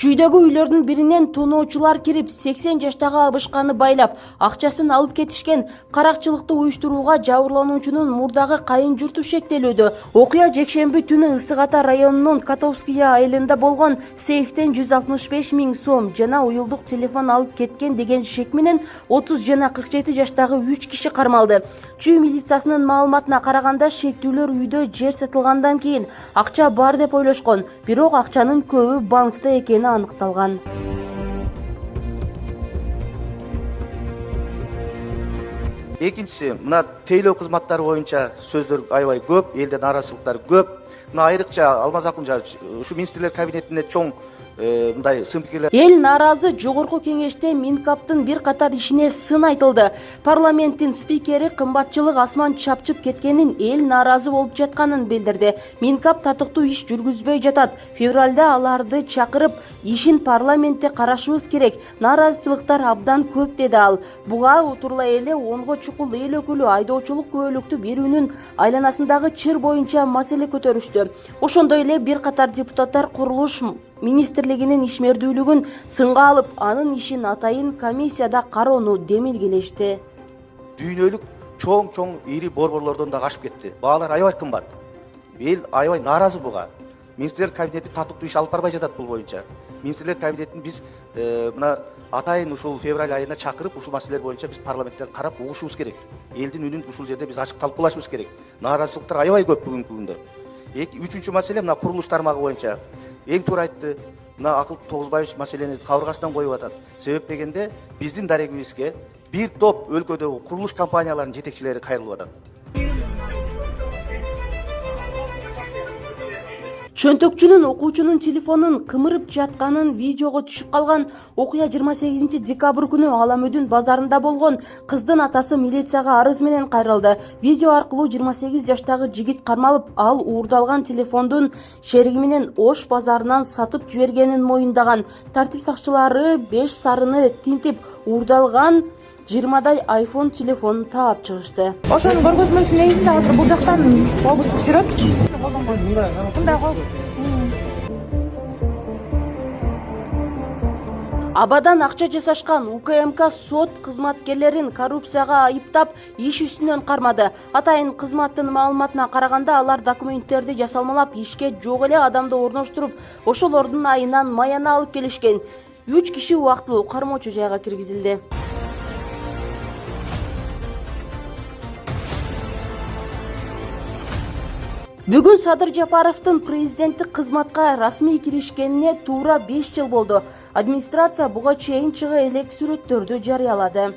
Чүйдөгү үйлөрдүн биринен тоноочулар кирип 80 жаштагы абышканы байлап, акчасын алып кетишкен. Каракчылыкты уюштурууга жабырлануучунун мурдагы кайын журту шектелүүдө. Окуя жекшемби түнү Ысык Ата районунун Котовская айылында болгон. Сейфтен 165 000 сом жана уюлдук телефон алып кеткен деген шек менен 30 жана 47 жаштагы 3 киши кармалды. Чүй милициясынын маалыматына караганда, шектүүлөр үйдө жер сатылгандан кийин акча бар деп ойлошкон, бирок акчанын көбү банкта экени аныкталган. Экинчиси, мына тейлөө кызматтары боюнча сөздөр аябай көп, элде нааразычылыктар көп. Мына айрыкча Алмаз Акун ушу министрлер кабинетине чоң мындай сын пикирлер. Эл нааразы. Жогорку кеңеште Минкаптын бир катар ишине сын айтылды. Парламенттин спикери кымбатчылык асман чапчып кеткенин, эл нааразы болуп жатканын билдирди. Минкап татыктуу иш жүргүзбөй жатат. Февралда аларды чакырып, ишин парламентте карашыбыз керек. Нааразычылыктар абдан көп, деди ал. Буга утурла эле 10го чукул эл өкүлү айдоочулук күбөлүктү берүүнүн айланасындагы чыр боюнча маселе көтөрүштү. Ошондой эле бир катар депутаттар курулуш министрлигинин ишмердүүлүгүн сынга алып, анын ишин атайын комиссияда кароону демилгелешти. Дүйнөлүк чоң ири борборлордон да ашып кетти. Баалар аябай кымбат. Эл аябай нааразы буга. Министрлер кабинети татыктуу иш алып барбай жатат бул боюнча. Министрлер кабинетин биз мына атайын ушул февраль айына чакырып, ушул маселелер боюнча биз парламентте карап угушубуз керек. Элдин үнүн ушул жерде биз ачык талкуулашыбыз керек. Нааразычылыктар аябай көп бүгүнкү күндө. Үчүнчү маселе мына курулуш тармагы боюнча. Эң туура айтты. Мына Акыл Тогузбаевич маселени кабыргасынан коюп атат. Себеп дегенде биздин дарегибизге бир топ өлкөдөгү курулуш компанияларынын жетекчилери кайрылып атат. Чөнтөкчүнүн окуучунун телефонун кымырып жатканын видеого түшүп калган. Окуя 28 декабрь күнү Аламөдүн базарында болгон. Кыздын атасы милицияга арыз менен кайрылды. Видео аркылуу 28 жаштагы жигит кармалып, ал уурдалган телефондун шериги менен Ош базарынан сатып жибергенин моюндаган. Тартип сакчылары 5 сарыны тинтип, уурдалган 20дай iPhone телефонун таап чыгышты. Ошонун көргөзмөсүн негизинде азыр бул жактан обыск жүрөт. Абадан акча жасашкан УКМК сот кызматкерлерин коррупцияга айыптап, иш үстүнөн кармады. Атайын кызматтын маалыматына караганда, алар документтерди жасалмалап, ишке жок эле адамды орноштуруп, ошолордун айынан маяны алып келишкен. 3 киши убактылуу кармоочу жайга киргизилди. Бүгүн Садыр Жапаровдун президенттик кызматка расмий киришкенине туура 5 жыл болду. Администрация буга чейин чыга элек сүрөттөрдү жарыялады.